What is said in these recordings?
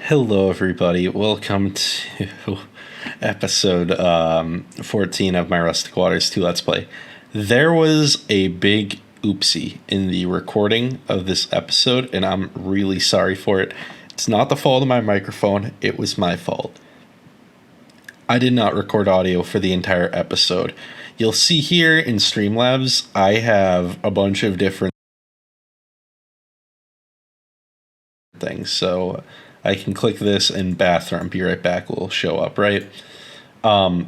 Hello, everybody. Welcome to episode 14 of my Rustic Waters 2 Let's Play. There was a big oopsie in the recording of this episode, and I'm really sorry for it. It's not the fault of my microphone, it was my fault. I did not record audio for the entire episode. You'll see here in Streamlabs, I have a bunch of different things, so I can click this and bathroom, be right back will show up, right? I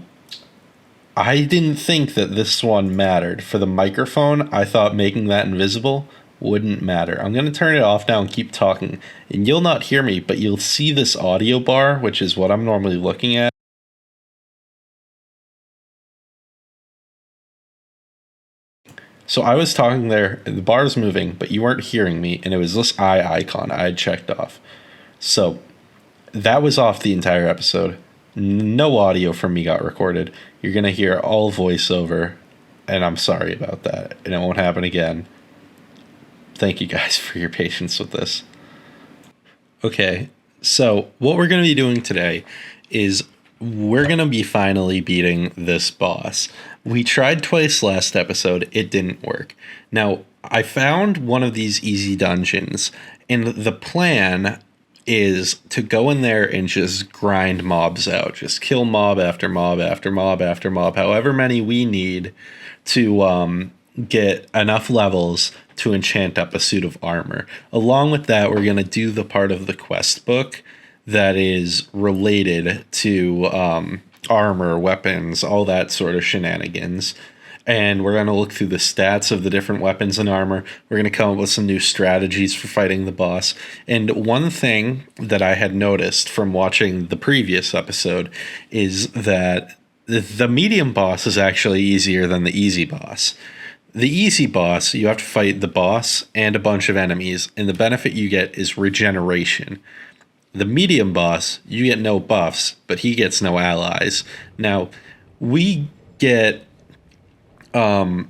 didn't think that this one mattered. For the microphone, I thought making that invisible wouldn't matter. I'm going to turn it off now and keep talking, and you'll not hear me, but you'll see this audio bar, which is what I'm normally looking at. So I was talking there, and the bar is moving, but you weren't hearing me, and it was this eye icon I had checked off. So that was off the entire episode. No audio from me got recorded. You're going to hear all voiceover, and I'm sorry about that, and it won't happen again. Thank you guys for your patience with this. Okay, so what we're going to be doing today is we're going to be finally beating this boss. We tried twice last episode, it didn't work. Now, I found one of these easy dungeons, and the plan is to go in there and just grind mobs out. Just kill mob after mob after mob after mob, however many we need to get enough levels to enchant up a suit of armor. Along with that, we're going to do the part of the quest book that is related to armor, weapons, all that sort of shenanigans. And we're going to look through the stats of the different weapons and armor. We're going to come up with some new strategies for fighting the boss. And one thing that I had noticed from watching the previous episode is that the medium boss is actually easier than the easy boss. The easy boss, you have to fight the boss and a bunch of enemies, and the benefit you get is regeneration. The medium boss, you get no buffs, but he gets no allies. Now, we get the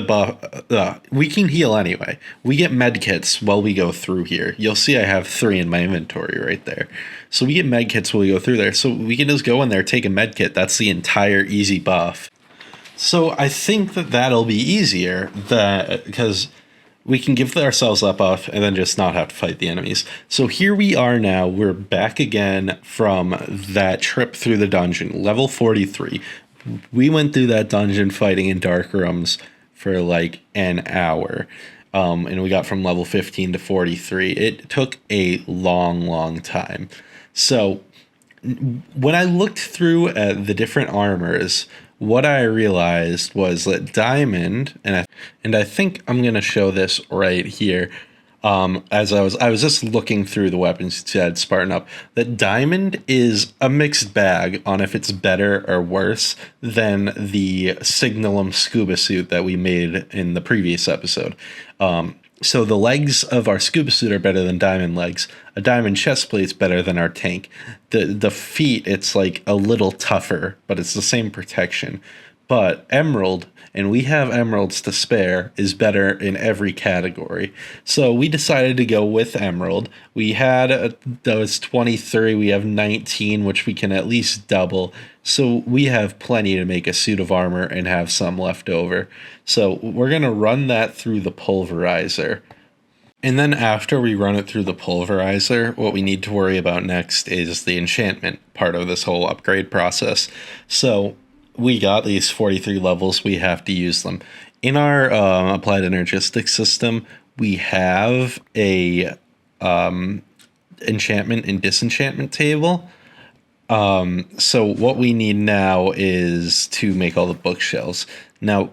buff. We can heal anyway. We get medkits while we go through here. You'll see I have 3 in my inventory right there. So we get medkits while we go through there. So we can just go in there, take a medkit. That's the entire easy buff. So I think that that'll be easier because we can give ourselves that buff and then just not have to fight the enemies. So here we are now. We're back again from that trip through the dungeon, level 43. We went through that dungeon fighting in dark rooms for like an hour. And we got from level 15 to 43. It took a long time. So when I looked through at the different armors, what I realized was that diamond, and I think I'm going to show this right here, as I was just looking through the weapons to add Spartan up, that diamond is a mixed bag on if it's better or worse than the Signalum scuba suit that we made in the previous episode. So the legs of our scuba suit are better than diamond legs. A diamond chest plate's better than our tank. The feet, it's like a little tougher, but it's the same protection. But emerald, and we have emeralds to spare, is better in every category. So we decided to go with emerald. We had those 23, we have 19, which we can at least double. So we have plenty to make a suit of armor and have some left over. So we're going to run that through the pulverizer. And then after we run it through the pulverizer, what we need to worry about next is the enchantment part of this whole upgrade process. So we got these 43 levels, we have to use them. In our applied energistic system, we have a enchantment and disenchantment table. So what we need now is to make all the bookshelves. Now,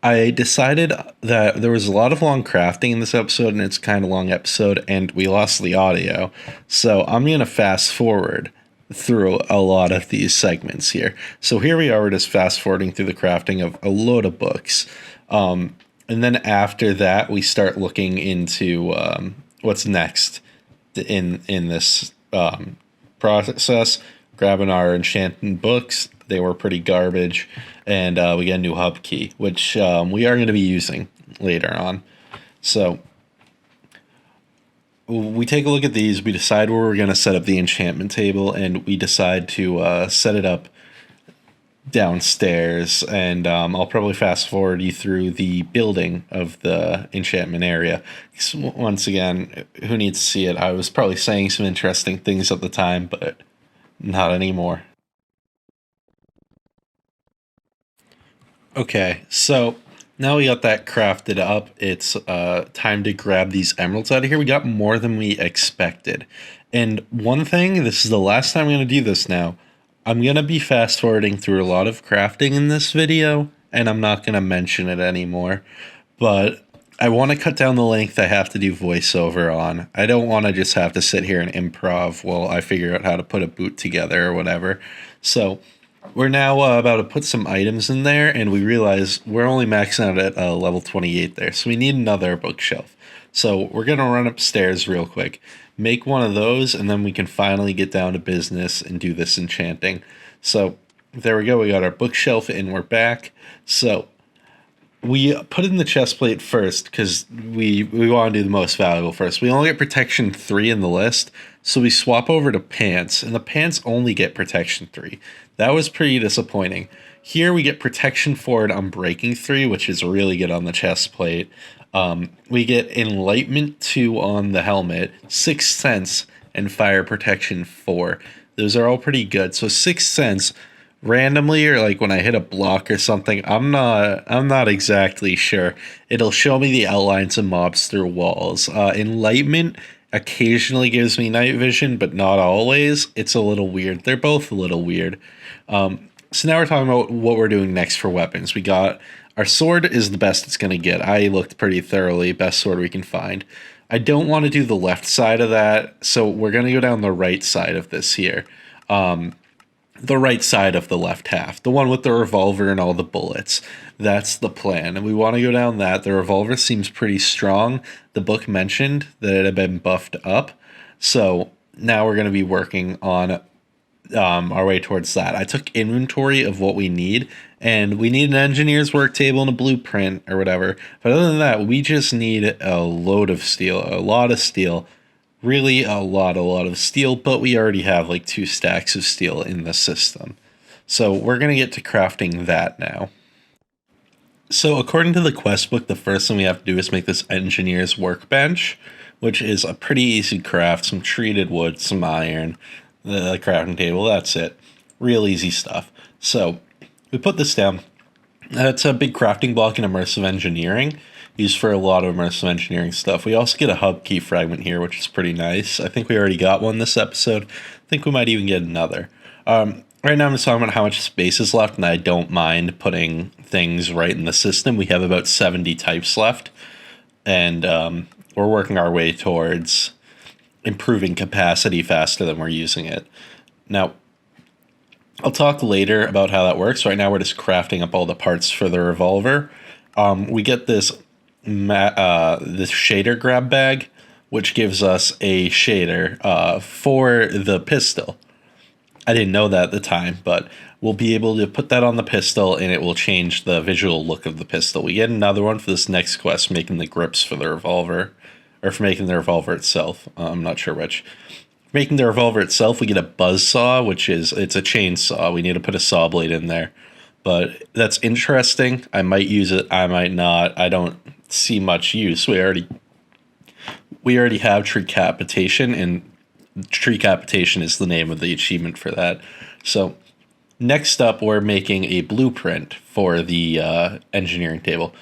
I decided that there was a lot of long crafting in this episode, and it's kind of a long episode, and we lost the audio. So I'm going to fast forward through a lot of these segments here. So here we are, we're just fast forwarding through the crafting of a load of books. And then after that, we start looking into what's next in this process, grabbing our enchanted books. They were pretty garbage, and we got a new hub key, which we are going to be using later on. So we take a look at these, we decide where we're going to set up the enchantment table, and we decide to set it up downstairs. And I'll probably fast forward you through the building of the enchantment area. Once again, who needs to see it? I was probably saying some interesting things at the time, but not anymore. Okay, so now we got that crafted up. It's time to grab these emeralds out of here. We got more than we expected. And one thing, this is the last time I'm going to do this now. I'm going to be fast forwarding through a lot of crafting in this video, and I'm not going to mention it anymore. But I want to cut down the length I have to do voiceover on. I don't want to just have to sit here and improv while I figure out how to put a boot together or whatever. So we're now about to put some items in there, and we realize we're only maxing out at level 28 there, so we need another bookshelf. So we're going to run upstairs real quick, make one of those, and then we can finally get down to business and do this enchanting. So there we go, we got our bookshelf and we're back. So we put in the chest plate first because we want to do the most valuable first. We only get protection 3 in the list, so we swap over to pants, and the pants only get protection 3. That was pretty disappointing. Here we get protection 4 and unbreaking 3, which is really good on the chest plate. We get enlightenment 2 on the helmet, 6th sense, and fire protection 4. Those are all pretty good. So 6th sense, randomly, or like when I hit a block or something, I'm not exactly sure. It'll show me the outlines of mobs through walls. Enlightenment occasionally gives me night vision, but not always. It's a little weird. They're both a little weird. So now we're talking about what we're doing next for weapons. We got our sword is the best it's going to get. I looked pretty thoroughly. Best sword we can find. I don't want to do the left side of that, so we're going to go down the right side of this here. The right side of the left half, the one with the revolver and all the bullets. That's the plan, and we want to go down that. The revolver seems pretty strong. The book mentioned that it had been buffed up, so now we're going to be working on our way towards that. I took inventory of what we need, and we need an engineer's work table and a blueprint or whatever. But other than that, we just need a load of steel, a lot of steel. Really a lot of steel, but we already have like 2 stacks of steel in the system. So we're going to get to crafting that now. So according to the quest book, the first thing we have to do is make this engineer's workbench, which is a pretty easy craft. Some treated wood, some iron, the crafting table, that's it. Real easy stuff. So we put this down. That's a big crafting block in immersive engineering, used for a lot of immersive engineering stuff. We also get a hub key fragment here, which is pretty nice. I think we already got one this episode. I think we might even get another. Right now I'm just talking about how much space is left, and I don't mind putting things right in the system. We have about 70 types left, and we're working our way towards improving capacity faster than we're using it. Now, I'll talk later about how that works. Right now we're just crafting up all the parts for the revolver. We get this shader grab bag, which gives us a shader for the pistol. I didn't know that at the time, but we'll be able to put that on the pistol, and it will change the visual look of the pistol. We get another one for this next quest, making the grips for the revolver, or for making the revolver itself. I'm not sure which. Making the revolver itself, we get a buzz saw, it's a chainsaw. We need to put a saw blade in there. But that's interesting. I might use it, I might not. I don't see much use. We already have tree capitation, and tree capitation is the name of the achievement for that. So next up, we're making a blueprint for the engineering table.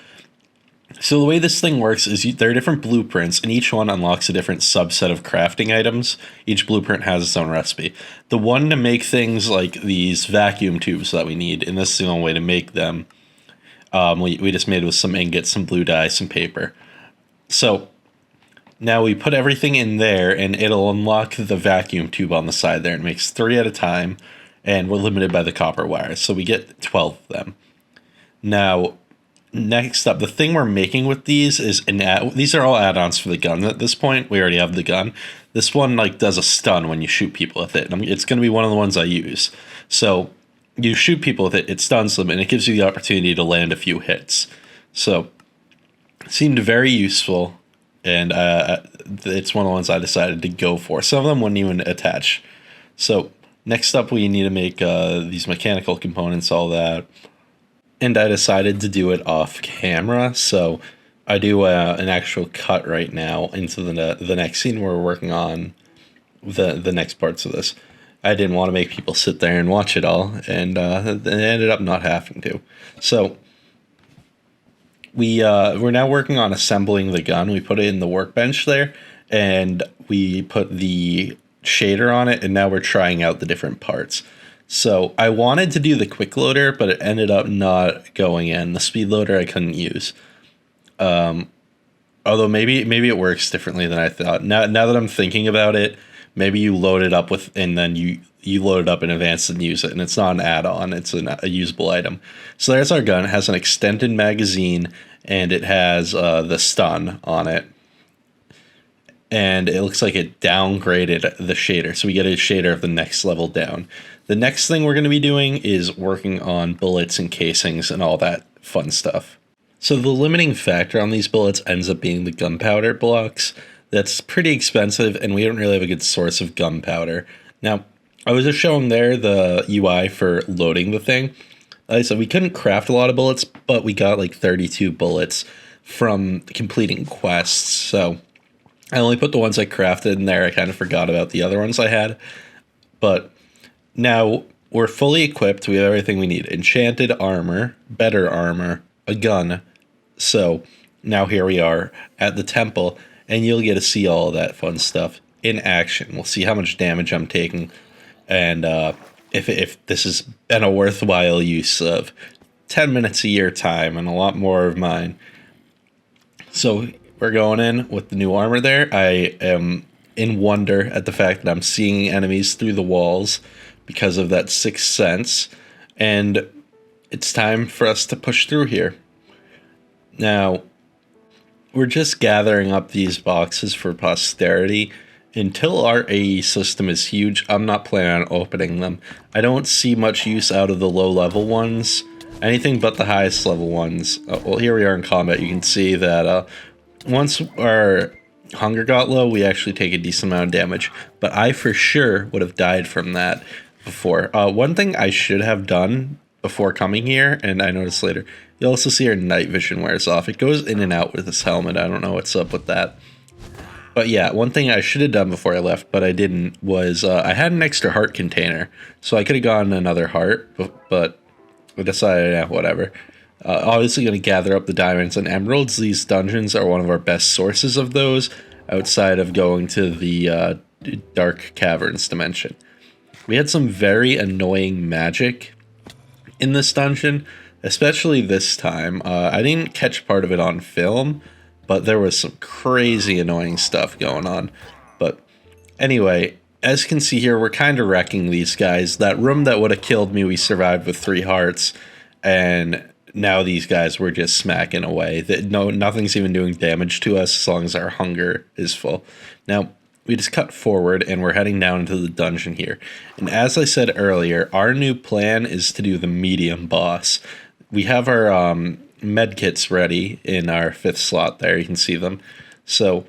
So the way this thing works is there are different blueprints, and each one unlocks a different subset of crafting items. Each blueprint has its own recipe. The one to make things like these vacuum tubes that we need, and this is the only way to make them, we just made with some ingots, some blue dye, some paper. So now we put everything in there, and it'll unlock the vacuum tube on the side there. It makes 3 at a time, and we're limited by the copper wires, so we get 12 of them. Now, next up, the thing we're making with these is these are all add-ons for the gun. At this point, we already have the gun. This one does a stun when you shoot people with it. It's going to be one of the ones I use. So you shoot people with it, it stuns them, and it gives you the opportunity to land a few hits. So it seemed very useful. and it's one of the ones I decided to go for. Some of them wouldn't even attach. So next up, we need to make these mechanical components, all that. And I decided to do it off camera, so I do an actual cut right now into the next scene where we're working on the next parts of this. I didn't want to make people sit there and watch it all, and they ended up not having to. So we're now working on assembling the gun. We put it in the workbench there, and we put the shader on it, and now we're trying out the different parts. So I wanted to do the quick loader, but it ended up not going in. The speed loader I couldn't use. Although maybe it works differently than I thought. Now that I'm thinking about it, maybe you load it up with, and then you load it up in advance and use it, and it's not an add-on, it's a usable item. So there's our gun. It has an extended magazine, and it has the stun on it. And it looks like it downgraded the shader. So we get a shader of the next level down. The next thing we're going to be doing is working on bullets and casings and all that fun stuff. So the limiting factor on these bullets ends up being the gunpowder blocks. That's pretty expensive, and we don't really have a good source of gunpowder. Now, I was just showing there the UI for loading the thing. Like I said, we couldn't craft a lot of bullets, but we got like 32 bullets from completing quests. So I only put the ones I crafted in there. I kind of forgot about the other ones I had. But now we're fully equipped. We have everything we need. Enchanted armor, better armor, a gun. So now here we are at the temple, and you'll get to see all of that fun stuff in action. We'll see how much damage I'm taking, and if this has been a worthwhile use of 10 minutes of your time and a lot more of mine. So we're going in with the new armor there. I am in wonder at the fact that I'm seeing enemies through the walls because of that sixth sense, and it's time for us to push through here. Now, we're just gathering up these boxes for posterity. Until our AE system is huge, I'm not planning on opening them. I don't see much use out of the low-level ones. Anything but the highest level ones. Well, here we are in combat. You can see that once our hunger got low, we actually take a decent amount of damage. But I for sure would have died from that before. One thing I should have done before coming here, and I noticed later, you'll also see our night vision wears off. It goes in and out with this helmet. I don't know what's up with that. But yeah, one thing I should have done before I left, but I didn't, was I had an extra heart container. So I could have gotten another heart, but I decided, yeah, whatever. Obviously going to gather up the diamonds and emeralds. These dungeons are one of our best sources of those, outside of going to the Dark Caverns dimension. We had some very annoying magic in this dungeon, especially this time. I didn't catch part of it on film, but there was some crazy annoying stuff going on. But anyway, as you can see here, we're kind of wrecking these guys. That room that would have killed me, we survived with 3 hearts, and now these guys were just smacking away. Nothing's even doing damage to us as long as our hunger is full. Now, we just cut forward, and we're heading down into the dungeon here. And as I said earlier, our new plan is to do the medium boss. We have our medkits ready in our 5th slot there. You can see them. So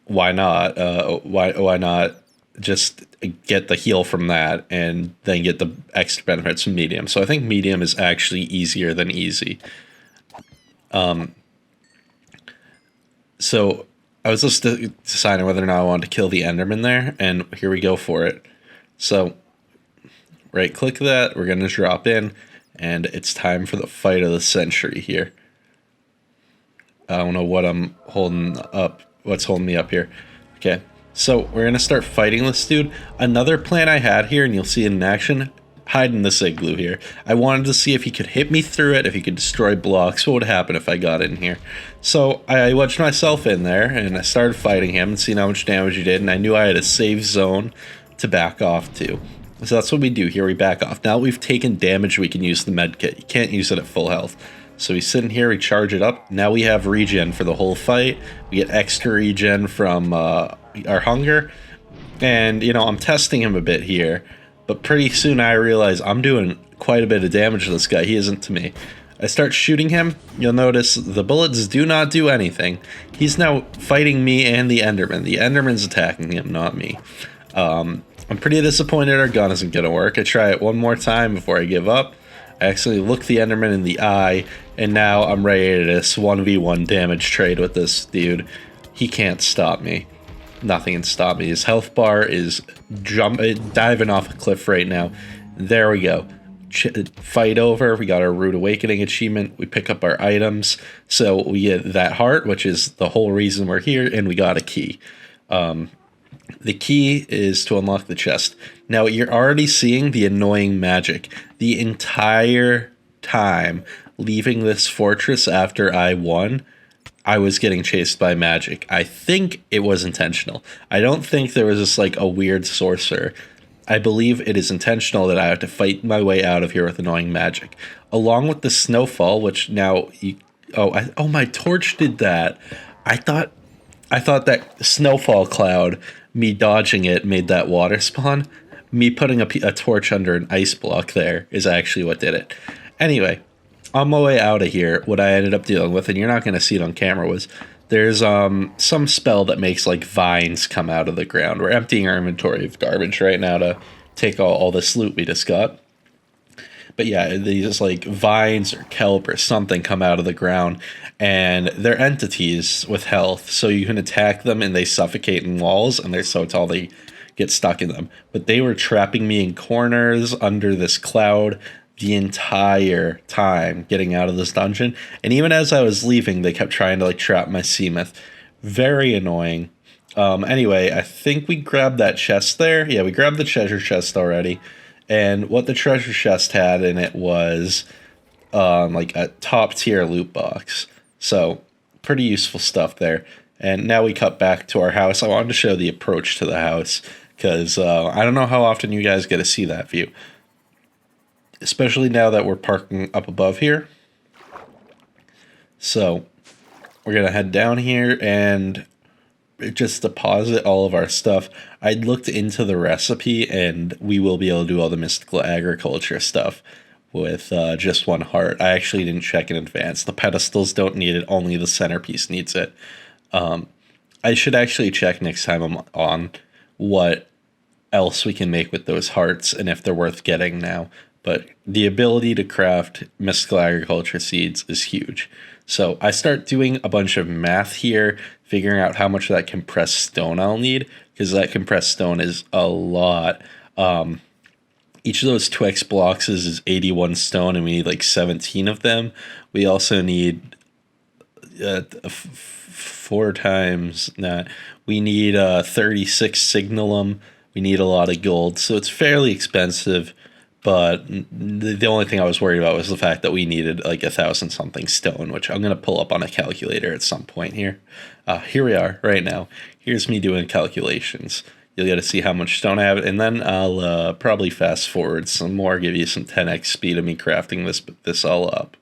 why not? Why not just get the heal from that and then get the extra benefits from medium? So I think medium is actually easier than easy. So I was just deciding whether or not I wanted to kill the Enderman there, and here we go for it. So right click that, we're going to drop in, and it's time for the fight of the century here. I don't know what I'm holding up, what's holding me up here. Okay, so we're going to start fighting this dude. Another plan I had here, and you'll see it in action, hide in this igloo here. I wanted to see if he could hit me through it, if he could destroy blocks, what would happen if I got in here. So I wedged myself in there, and I started fighting him and seeing how much damage he did, and I knew I had a safe zone to back off to. So that's what we do here, we back off. Now we've taken damage, we can use the med kit. You can't use it at full health. So we sit in here, we charge it up. Now we have regen for the whole fight. We get extra regen from our hunger. And, you know, I'm testing him a bit here. But pretty soon I realize I'm doing quite a bit of damage to this guy. He isn't to me. I start shooting him. You'll notice the bullets do not do anything. He's now fighting me and the Enderman. The Enderman's attacking him, not me. I'm pretty disappointed our gun isn't going to work. I try it one more time before I give up. I actually look the Enderman in the eye, and now I'm ready to this 1v1 damage trade with this dude. He can't stop me. Nothing can stop me. His health bar is diving off a cliff right now. There we go. Fight over. We got our Rude Awakening achievement. We pick up our items. So we get that heart, which is the whole reason we're here, and we got a key. The key is to unlock the chest. Now, you're already seeing the annoying magic. The entire time leaving this fortress after I won, I was getting chased by magic. I think it was intentional. I don't think there was just like a weird sorcerer. I believe it is intentional that I have to fight my way out of here with annoying magic. Along with the snowfall, which now my torch did that. I thought that snowfall cloud, me dodging it, made that water spawn. Me putting a torch under an ice block there is actually what did it. Anyway, on my way out of here, what I ended up dealing with, and you're not going to see it on camera, was there's some spell that makes like vines come out of the ground. We're emptying our inventory of garbage right now to take all this loot we just got. But yeah, these like vines or kelp or something come out of the ground, and they're entities with health, so you can attack them and they suffocate in walls, and they're so tall they get stuck in them. But they were trapping me in corners under this cloud the entire time getting out of this dungeon, and even as I was leaving, they kept trying to like trap my Seamoth. Very annoying. Anyway, I think we grabbed that chest there. Yeah, we grabbed the treasure chest already. And what the treasure chest had in it was like a top tier loot box. So pretty useful stuff there. And now we cut back to our house. I wanted to show the approach to the house because I don't know how often you guys get to see that view. Especially now that we're parking up above here. So we're going to head down here and just deposit all of our stuff. I looked into the recipe and we will be able to do all the mystical agriculture stuff with just one heart. I actually didn't check in advance. The pedestals don't need it, only the centerpiece needs it. I should actually check next time I'm on what else we can make with those hearts and if they're worth getting now. But the ability to craft mystical agriculture seeds is huge. So I start doing a bunch of math here, figuring out how much of that compressed stone I'll need, because that compressed stone is a lot. Each of those Twix blocks is 81 stone, and we need like 17 of them. We also need 4 times that. We need 36 signalum. We need a lot of gold, so it's fairly expensive. But the only thing I was worried about was the fact that we needed like 1,000 something stone, which I'm going to pull up on a calculator at some point here. Here we are right now. Here's me doing calculations. You'll get to see how much stone I have, and then I'll probably fast forward some more, give you some 10x speed of me crafting this all up.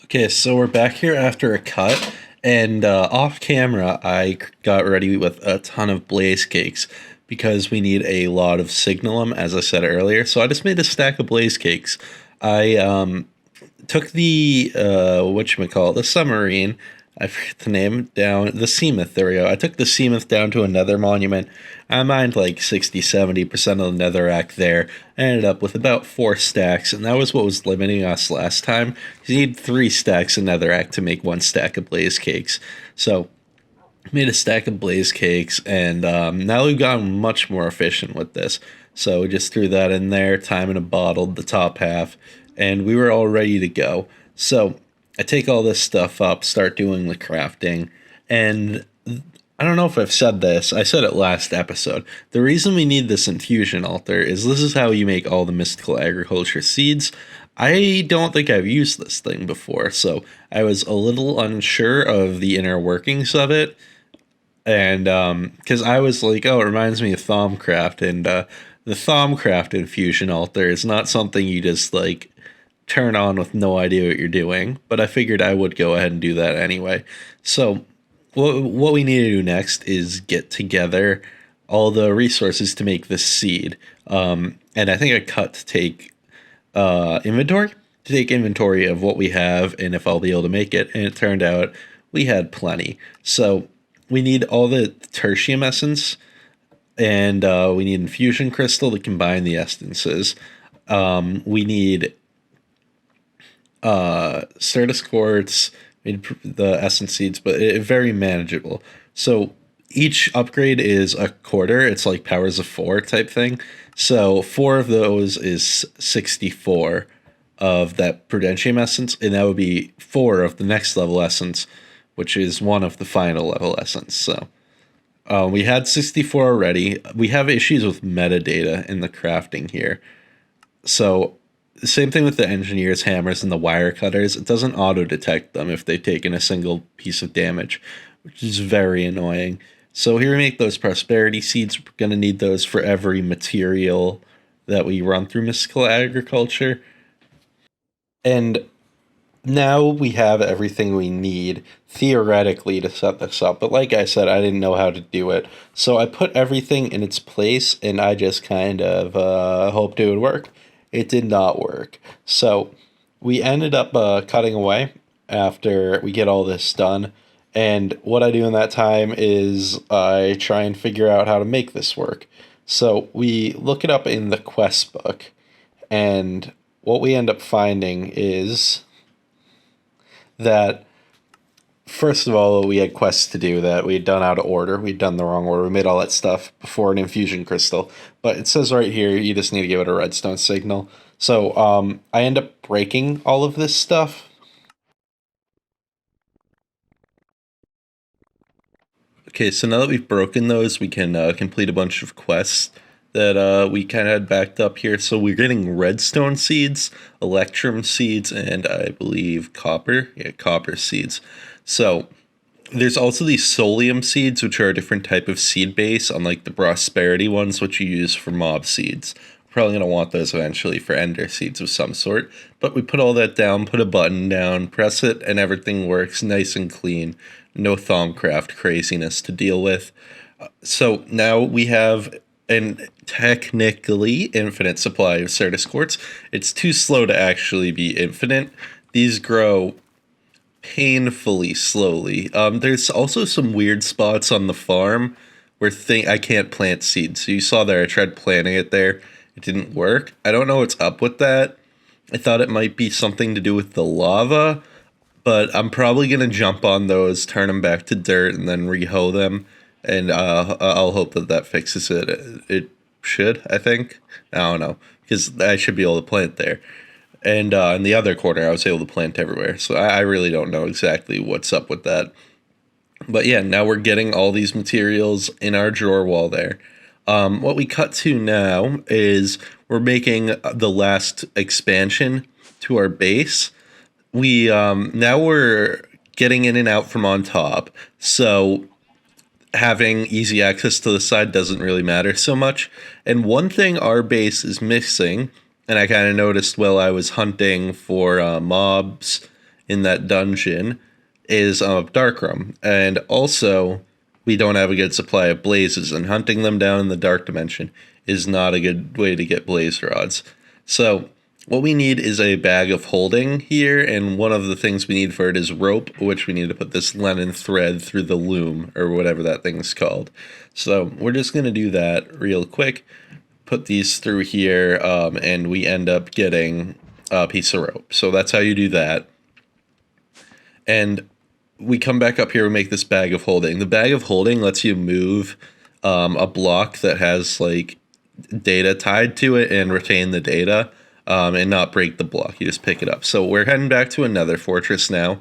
Okay, so we're back here after a cut, and off camera, I got ready with a ton of blaze cakes because we need a lot of signalum, as I said earlier. So I just made a stack of blaze cakes. I took the the submarine. I forget the name down. The Seamoth. There we go. I took the Seamoth down to another monument. I mined like 60-70% of the netherrack there. I ended up with about 4 stacks, and that was what was limiting us last time. You need 3 stacks of netherrack to make 1 stack of blaze cakes. So made a stack of blaze cakes, and now we've gotten much more efficient with this. So we just threw that in there, time in a bottle, the top half, and we were all ready to go. So I take all this stuff up, start doing the crafting, and I don't know if I've said this. I said it last episode. The reason we need this infusion altar is this is how you make all the mystical agriculture seeds. I don't think I've used this thing before, so I was a little unsure of the inner workings of it. And because I was like, oh, it reminds me of Thaumcraft, and the Thaumcraft infusion altar is not something you just like turn on with no idea what you're doing, but I figured I would go ahead and do that anyway. So what we need to do next is get together all the resources to make this seed. And I think I cut to take inventory to take inventory of what we have and if I'll be able to make it. And it turned out we had plenty. So we need all the tertium essence, and we need infusion crystal to combine the essences. We need Certus quartz, made the essence seeds, but very manageable. So each upgrade is a quarter. It's like powers of four type thing. So four of those is 64 of that Prudentium essence, and that would be four of the next level essence, which is one of the final level essence. So we had 64 already. We have issues with metadata in the crafting here. So the same thing with the engineer's hammers and the wire cutters. It doesn't auto detect them if they've taken a single piece of damage, which is very annoying. So here we make those prosperity seeds. We're going to need those for every material that we run through mystical agriculture. And now we have everything we need theoretically to set this up. But like I said, I didn't know how to do it. So I put everything in its place and I just kind of hoped it would work. It did not work. So we ended up cutting away after we get all this done. And what I do in that time is I try and figure out how to make this work. So we look it up in the quest book. And what we end up finding is that first of all, we had quests to do that we had done out of order. We'd done the wrong order. We made all that stuff before an infusion crystal. But it says right here, you just need to give it a redstone signal. So I end up breaking all of this stuff. Okay, so now that we've broken those, we can complete a bunch of quests that we kind of had backed up here. So we're getting redstone seeds, electrum seeds, and I believe copper. Yeah, copper seeds. So there's also these solium seeds, which are a different type of seed base, unlike the prosperity ones, which you use for mob seeds. We're probably going to want those eventually for ender seeds of some sort. But we put all that down, put a button down, press it, and everything works nice and clean. No Thaumcraft craziness to deal with. So now we have an technically infinite supply of Certus quartz. It's too slow to actually be infinite. These grow painfully slowly. There's also some weird spots on the farm where I can't plant seeds. So you saw there, I tried planting it there. It didn't work. I don't know what's up with that. I thought it might be something to do with the lava, but I'm probably going to jump on those, turn them back to dirt, and then rehoe them. And I'll hope that that fixes it. It should, I think. I don't know, because I should be able to plant there. And in the other corner, I was able to plant everywhere. So I really don't know exactly what's up with that. But yeah, now we're getting all these materials in our drawer wall there. What we cut to now is we're making the last expansion to our base. We now we're getting in and out from on top. So having easy access to the side doesn't really matter so much. And one thing our base is missing, and I kind of noticed while I was hunting for mobs in that dungeon, is Darkroom. And also, we don't have a good supply of blazes, and hunting them down in the dark dimension is not a good way to get blaze rods. So what we need is a bag of holding here, and one of the things we need for it is rope, which we need to put this linen thread through the loom, or whatever that thing's called. So we're just going to do that real quick, put these through here, and we end up getting a piece of rope. So that's how you do that. And we come back up here and make this bag of holding. The bag of holding lets you move a block that has like data tied to it and retain the data. And not break the block. You just pick it up. So we're heading back to another fortress now.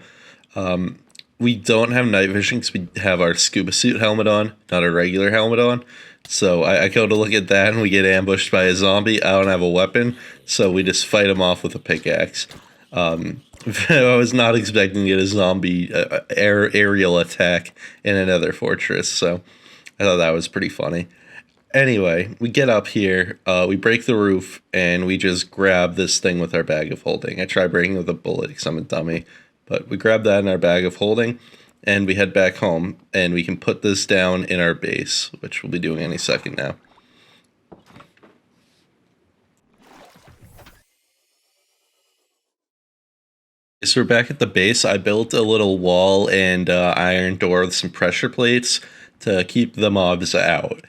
We don't have night vision because we have our scuba suit helmet on, not a regular helmet on. So I go to look at that and we get ambushed by a zombie. I don't have a weapon, so we just fight him off with a pickaxe. I was not expecting to get a zombie aerial attack in another fortress, so I thought that was pretty funny. Anyway, we get up here, we break the roof, and we just grab this thing with our bag of holding. I try breaking with a bullet because I'm a dummy, but we grab that in our bag of holding, and we head back home, and we can put this down in our base, which we'll be doing any second now. So we're back at the base. I built a little wall and iron door with some pressure plates to keep the mobs out.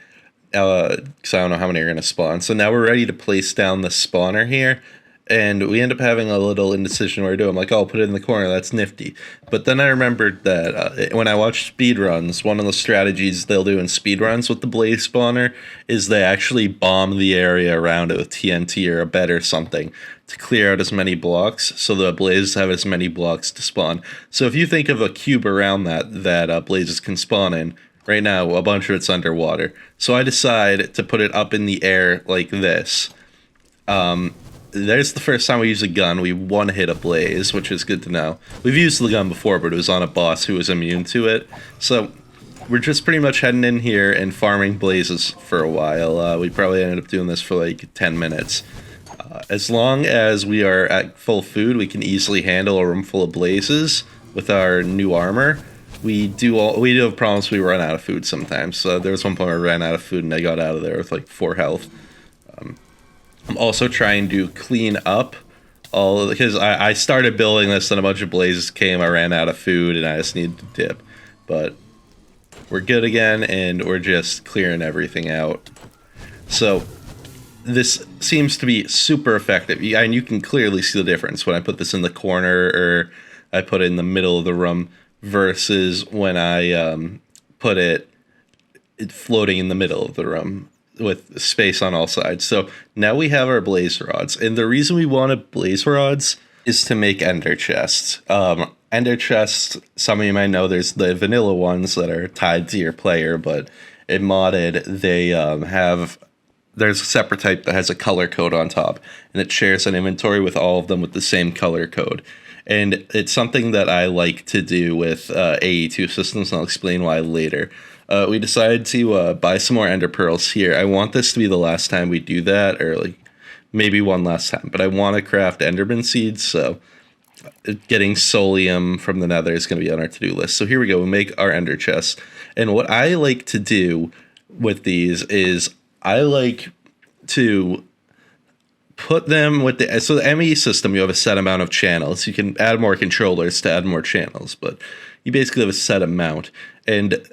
Because I don't know how many are going to spawn. So now we're ready to place down the spawner here. And we end up having a little indecision where to do. I'm like, oh, I'll put it in the corner. That's nifty. But then I remembered that when I watch speedruns, one of the strategies they'll do in speedruns with the blaze spawner is they actually bomb the area around it with TNT or a bed or something to clear out as many blocks so the blazes have as many blocks to spawn. So if you think of a cube around that blazes can spawn in, right now a bunch of it's underwater. So I decide to put it up in the air like this. There's the first time we use a gun. We one hit a blaze, which is good to know. We've used the gun before, but it was on a boss who was immune to it. So we're just pretty much heading in here and farming blazes for a while. We probably ended up doing this for like 10 minutes. As long as we are at full food, we can easily handle a room full of blazes with our new armor. We do have problems. We run out of food sometimes. So there was one point where I ran out of food and I got out of there with like 4 health. I'm also trying to clean up all because I started building this and a bunch of blazes came. I ran out of food and I just needed to dip. But we're good again and we're just clearing everything out. So this seems to be super effective. And you can clearly see the difference when I put this in the corner or I put it in the middle of the room versus when I put it floating in the middle of the room with space on all sides. So now we have our blaze rods. And the reason we wanted blaze rods is to make ender chests. Ender chests, some of you might know, there's the vanilla ones that are tied to your player, but in modded, they there's a separate type that has a color code on top, and it shares an inventory with all of them with the same color code. And it's something that I like to do with AE2 systems, and I'll explain why later. We decided to buy some more ender pearls here. I want this to be the last time we do that, or like maybe one last time, but I want to craft enderman seeds, so getting solium from the nether is going to be on our to-do list. So here we go. We make our ender chests. And what I like to do with these is I like to put them with so the ME system, you have a set amount of channels. You can add more controllers to add more channels, but you basically have a set amount. And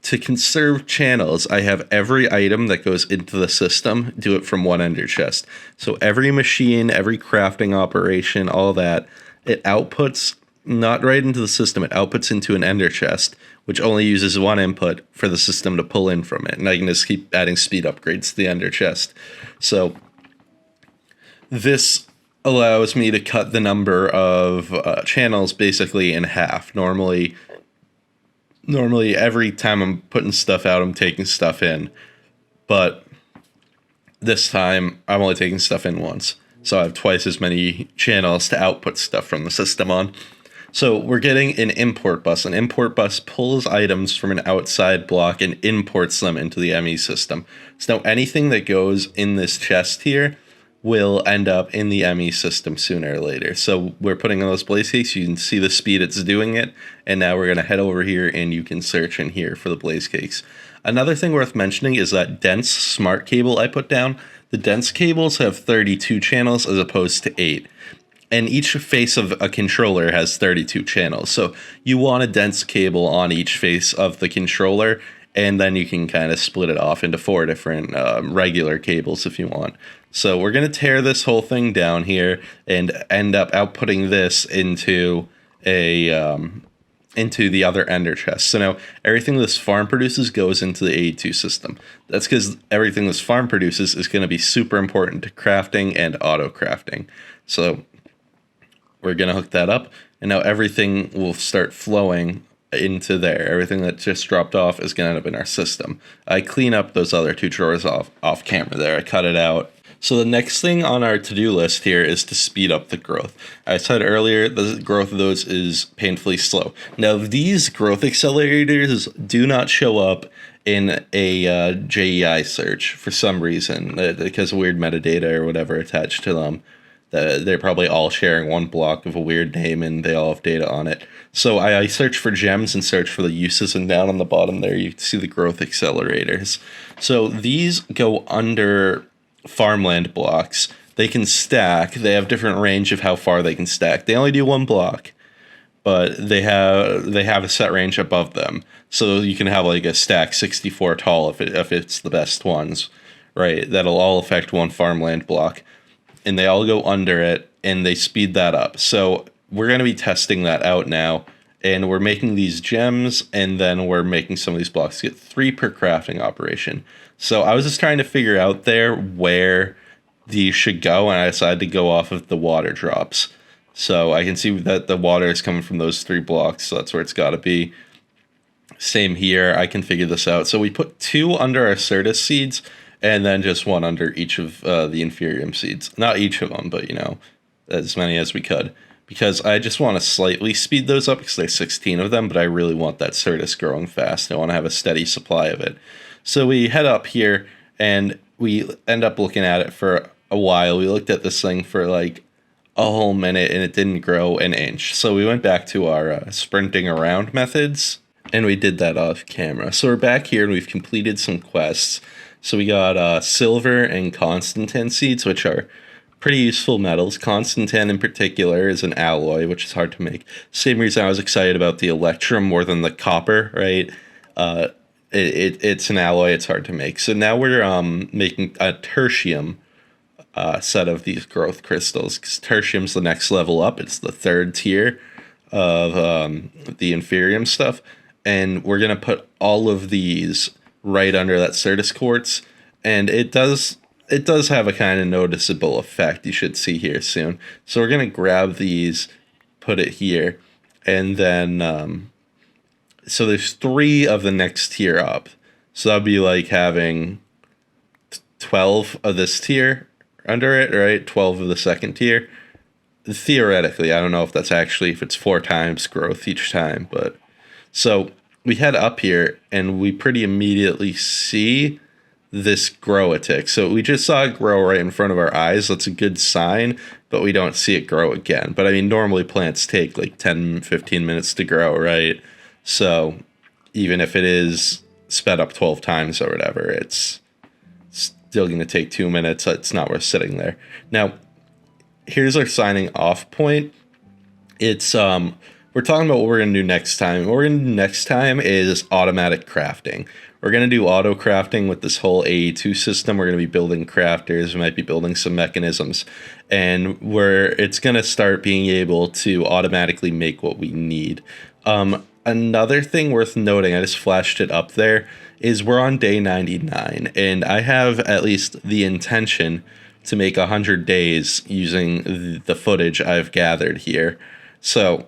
to conserve channels, I have every item that goes into the system, do it from one ender chest. So every machine, every crafting operation, all that, it outputs not right into the system, it outputs into an ender chest, which only uses one input for the system to pull in from it. And I can just keep adding speed upgrades to the ender chest. So this allows me to cut the number of channels basically in half. Normally every time I'm putting stuff out, I'm taking stuff in. But this time, I'm only taking stuff in once. So I have twice as many channels to output stuff from the system on. So we're getting an import bus. An import bus pulls items from an outside block and imports them into the ME system. So now anything that goes in this chest here will end up in the ME system sooner or later. So we're putting in those blaze cakes. You can see the speed it's doing it. And now we're going to head over here and you can search in here for the blaze cakes. Another thing worth mentioning is that dense smart cable I put down. The dense cables have 32 channels as opposed to 8. And each face of a controller has 32 channels. So you want a dense cable on each face of the controller, and then you can kind of split it off into 4 different regular cables if you want. So we're going to tear this whole thing down here and end up outputting this into the other ender chest. So now everything this farm produces goes into the AE2 system. That's because everything this farm produces is going to be super important to crafting and auto crafting. So we're going to hook that up, and now everything will start flowing into there. Everything that just dropped off is going to end up in our system. I clean up those other 2 drawers off camera there. I cut it out. So the next thing on our to-do list here is to speed up the growth. I said earlier, the growth of those is painfully slow. Now, these growth accelerators do not show up in a JEI search for some reason, because of weird metadata or whatever attached to them. They're probably all sharing one block of a weird name, and they all have data on it. So I search for gems and search for the uses, and down on the bottom there you can see the growth accelerators. So these go under farmland blocks. They can stack. They have different range of how far they can stack. They only do one block, but they have a set range above them. So you can have like a stack 64 tall if it's the best ones, right? That'll all affect one farmland block, and they all go under it, and they speed that up. So we're going to be testing that out now, and we're making these gems, and then we're making some of these blocks. Get 3 per crafting operation. So I was just trying to figure out there where these should go, and I decided to go off of the water drops. So I can see that the water is coming from those 3 blocks, so that's where it's got to be. Same here, I can figure this out. So we put 2 under our Certus seeds, and then just 1 under each of the Inferium seeds. Not each of them, but, as many as we could. Because I just want to slightly speed those up, because there's 16 of them, but I really want that Certus growing fast. I want to have a steady supply of it. So we head up here, and we end up looking at it for a while. We looked at this thing for like a whole minute, and it didn't grow an inch. So we went back to our sprinting around methods, and we did that off camera. So we're back here, and we've completed some quests. So we got silver and Constantan seeds, which are pretty useful metals. Constantan in particular is an alloy, which is hard to make. Same reason I was excited about the electrum more than the copper, right? It's an alloy, it's hard to make. So now we're making a tertium set of these growth crystals, because tertium's the next level up. It's the 3rd tier of the Inferium stuff. And we're going to put all of these right under that Certus quartz, and it does have a kind of noticeable effect. You should see here soon. So we're going to grab these, put it here, and then so there's 3 of the next tier up. So that'd be like having 12 of this tier under it, right? 12 of the 2nd tier. Theoretically, I don't know if that's actually, if it's 4 times growth each time, but so we head up here, and we pretty immediately see this grow a tick. So we just saw it grow right in front of our eyes. That's a good sign, but we don't see it grow again. But I mean, normally plants take like 10, 15 minutes to grow, right? So even if it is sped up 12 times or whatever, it's still going to take 2 minutes. It's not worth sitting there. Now, here's our signing off point. It's we're talking about what we're going to do next time. What we're going to do next time is automatic crafting. We're going to do auto crafting with this whole AE2 system. We're going to be building crafters. We might be building some mechanisms. And it's going to start being able to automatically make what we need. Another thing worth noting, I just flashed it up there, is we're on day 99. And I have at least the intention to make 100 days using the footage I've gathered here. So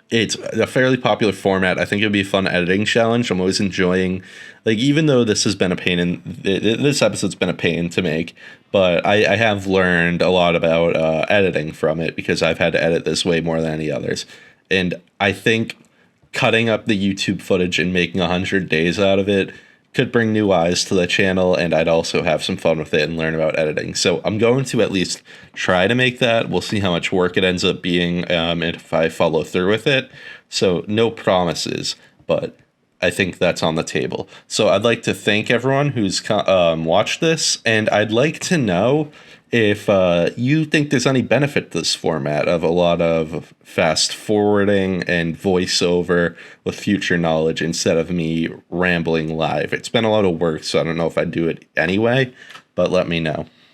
it's a fairly popular format. I think it'll be a fun editing challenge. I'm always enjoying, like, even though this has been a pain, this episode's been a pain to make, but I have learned a lot about editing from it, because I've had to edit this way more than any others. And I think cutting up the YouTube footage and making 100 days out of it could bring new eyes to the channel, and I'd also have some fun with it and learn about editing. So I'm going to at least try to make that. We'll see how much work it ends up being if I follow through with it. So no promises, but I think that's on the table. So I'd like to thank everyone who's watched this, and I'd like to know if you think there's any benefit to this format of a lot of fast forwarding and voiceover with future knowledge instead of me rambling live. It's been a lot of work, so I don't know if I'd do it anyway, but let me know.